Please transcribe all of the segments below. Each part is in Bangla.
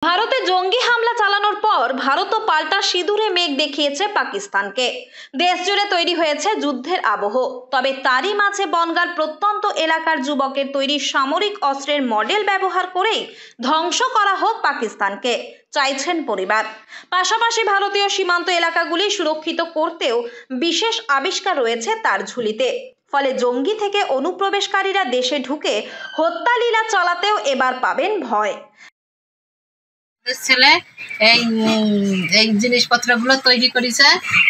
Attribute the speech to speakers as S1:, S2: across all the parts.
S1: ভারতে জঙ্গি হামলা চালানোর পর ভারতও পাল্টা সিঁদুরে মেঘ দেখিয়েছে পাকিস্তানকে। দেশ জুড়ে তৈরি হয়েছে যুদ্ধের আবহ। তবে তারই মাঝে বনগাঁর প্রত্যন্ত এলাকার যুবকের তৈরি সামরিক অস্ত্রের মডেল ব্যবহার করেই ধ্বংস করা হোক পাকিস্তানকে চাইছেন পরিবার। পাশাপাশি ভারতীয় সীমান্ত এলাকাগুলি সুরক্ষিত করতেও বিশেষ আবিষ্কার রয়েছে তার ঝুলিতে। ফলে জঙ্গি থেকে অনুপ্রবেশকারীরা দেশে ঢুকে হত্যালীলা চালাতেও এবার পাবেন ভয়।
S2: ছেলে এই জিনিসপত্রগুলো তৈরি করেছে,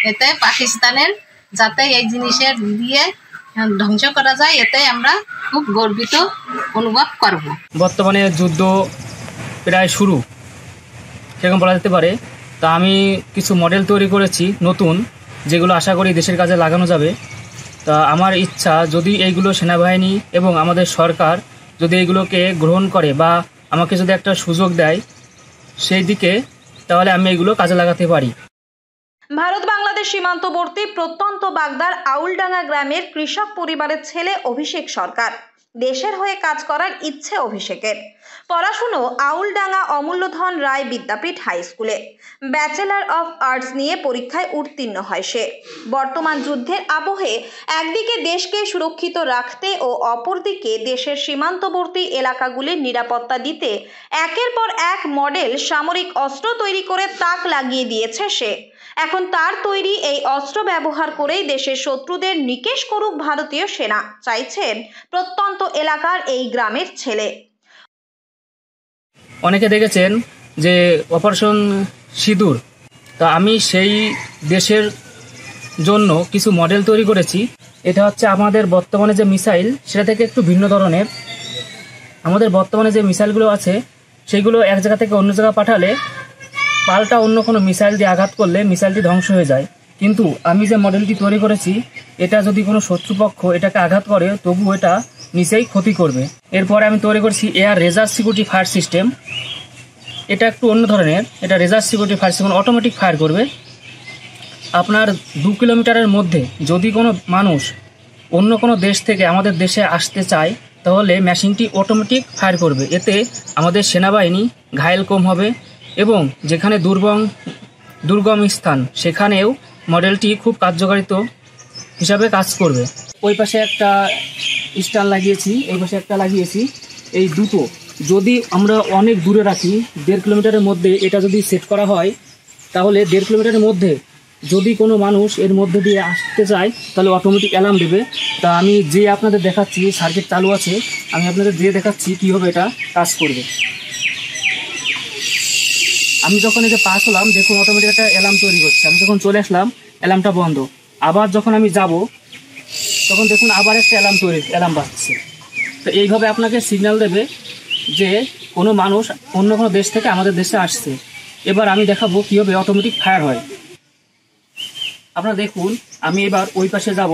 S2: এতে পাকিস্তানের যাতে এই জিনিসের দিয়ে ধ্বংস করা যায়, এতে আমরা খুব গর্বিত অনুভব করব।
S3: বর্তমানে যুদ্ধ প্রায় শুরু সেরকম বলা যেতে পারে। তা আমি কিছু মডেল তৈরি করেছি নতুন, যেগুলো আশা করি দেশের কাজে লাগানো যাবে। তা আমার ইচ্ছা, যদি এইগুলো সেনাবাহিনী এবং আমাদের সরকার যদি এইগুলোকে গ্রহণ করে বা আমাকে যদি একটা সুযোগ দেয় সেই দিকে, তাহলে আমি এগুলো কাজে লাগাতে পারি।
S1: ভারত বাংলাদেশ সীমান্তবর্তী প্রত্যন্ত বাগদার আউলডাঙ্গা গ্রামের কৃষক পরিবারের ছেলে অভিষেক সরকার। দেশের হয়ে কাজ করার ইচ্ছে অভিষেকের। পড়াশুনো আউলডাঙ্গা অমূল্যধন রায় বিদ্যাপীঠ হাই স্কুলে। ব্যাচেলর অফ আর্টস নিয়ে পরীক্ষায় উত্তীর্ণ হয় সে। বর্তমান যুদ্ধের আবহে একদিকে দেশকে সুরক্ষিত রাখতে ও অপরদিকে দেশের সীমান্তবর্তী এলাকাগুলির নিরাপত্তা দিতে একের পর এক মডেল সামরিক অস্ত্র তৈরি করে তাক লাগিয়ে দিয়েছে সে। এখন তার তৈরি এই অস্ত্র ব্যবহার করেই দেশের শত্রুদের নিকেশ করুক ভারতীয় সেনা চাইছেন প্রত্যন্ত এলাকার এই গ্রামের ছেলে।
S3: অনেকে দেখেছেন যে অপারেশন সিঁদুর, তা আমি সেই দেশের জন্য কিছু মডেল তৈরি করেছি। এটা হচ্ছে আমাদের বর্তমানে যে মিসাইল, সেটা থেকে একটু ভিন্ন ধরনের। আমাদের বর্তমানে যে মিসাইলগুলো আছে সেইগুলো এক জায়গা থেকে অন্য জায়গা পাঠালে পাল্টা অন্য কোনো মিসাইল দিয়ে আঘাত করলে মিসাইলটি ধ্বংস হয়ে যায়। কিন্তু আমি যে মডেলটি তৈরি করেছি, এটা যদি কোনো শত্রুপক্ষ এটাকে আঘাত করে তবু এটা নিচেই ক্ষতি করবে। এরপরে আমি তৈরি করেছি air razor security fire system. এটা একটু অন্য ধরনের। এটা razor security fire system, automatic fire করবে। আপনার 2 কিলোমিটারের মধ্যে যদি কোনো মানুষ অন্য কোনো দেশ থেকে আমাদের দেশে আসতে চায়, তাহলে মেশিনটি অটোমেটিক ফায়ার করবে। এতে আমাদের সেনাবাহিনী ঘায়েল কম হবে এবং যেখানে দুর্গম স্থান সেখানেও মডেলটি খুব কার্যকারিত হিসাবে কাজ করবে। ওই পাশে একটা স্টার লাগিয়েছি, এই পাশে একটা লাগিয়েছি। এই দুটো যদি আমরা অনেক দূরে রাখি, 1.5 কিলোমিটারের মধ্যে এটা যদি সেট করা হয়, তাহলে 1.5 কিলোমিটারের মধ্যে যদি কোনো মানুষ এর মধ্যে দিয়ে আসতে চায় তাহলে অটোমেটিক অ্যালার্ম দেবে। তা আমি যে আপনাদের দেখাচ্ছি, সার্কিট চালু আছে, আমি আপনাদের দিয়ে দেখাচ্ছি কীভাবে এটা কাজ করবে। আমি যখন এই যে পাস হলাম, দেখুন অটোমেটিক একটা অ্যালার্ম তৈরি করছে। আমি যখন চলে আসলাম, অ্যালার্মটা বন্ধ। আবার যখন আমি যাব, তখন দেখুন আবার একটা অ্যালার্ম বাজছে। তো এইভাবে আপনাকে সিগন্যাল দেবে যে কোনো মানুষ অন্য কোনো দেশ থেকে আমাদের দেশে আসছে। এবার আমি দেখাবো কীভাবে অটোমেটিক ফায়ার হয়। আপনারা দেখুন, আমি এবার ওই পাশে যাব,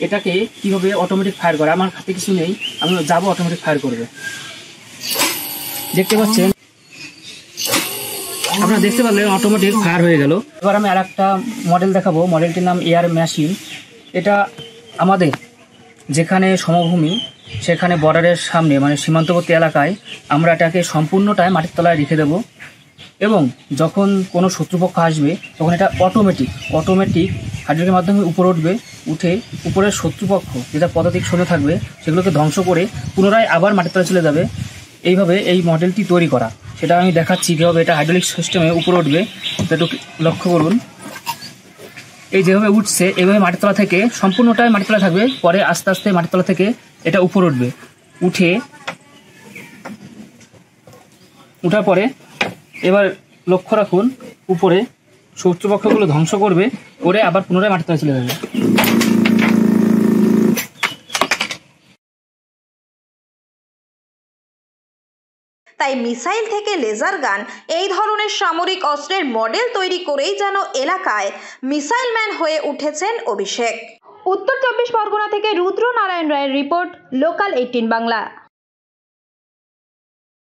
S3: এটাকে কীভাবে অটোমেটিক ফায়ার করে। আমার হাতে কিছু নেই, আমি যাব, অটোমেটিক ফায়ার করবে। দেখতে পাচ্ছেন, আপনারা দেখতে পারলেন অটোমেটিক ফায়ার হয়ে গেল। এবার আমি আর একটা মডেল দেখাবো। মডেলটির নাম এয়ার মেশিন। এটা আমাদের যেখানে সমভূমি, সেখানে বর্ডারের সামনে মানে সীমান্তবর্তী এলাকায় আমরা এটাকে সম্পূর্ণটাই মাটির তলায় রেখে দেব এবং যখন কোনো শত্রুপক্ষ আসবে তখন এটা অটোমেটিক হাইড্রোলিকের মাধ্যমে উপরে উঠবে। উঠে উপরের শত্রুপক্ষ যেটা পদাতিক সৈন্য থাকবে সেগুলোকে ধ্বংস করে পুনরায় আবার মাটির তলায় চলে যাবে। এইভাবে এই মডেলটি তৈরি করা, সেটা আমি দেখাচ্ছি কীভাবে এটা হাইড্রোলিক সিস্টেমে উপরে উঠবে। একটু লক্ষ্য করুন, এই যেভাবে উঠছে এইভাবে মাটিতলা থেকে সম্পূর্ণটাই মাটিতলা থাকবে। পরে আস্তে আস্তে মাটিতলা থেকে এটা উপরে উঠবে। উঠার পরে এবার লক্ষ্য রাখুন, উপরে শত্রুপক্ষগুলো ধ্বংস করবে, করে আবার পুনরায় মাটিতলা চলে যাবে।
S1: তাই মিসাইল থেকে লেজার গান, এই ধরনের সামরিক অস্ত্রের মডেল তৈরি করেই যেন এলাকায় মিসাইল ম্যান হয়ে উঠেছেন অভিষেক। উত্তর 24 পরগনা থেকে রুদ্র নারায়ণ রায়ের রিপোর্ট, লোকাল 18 বাংলা।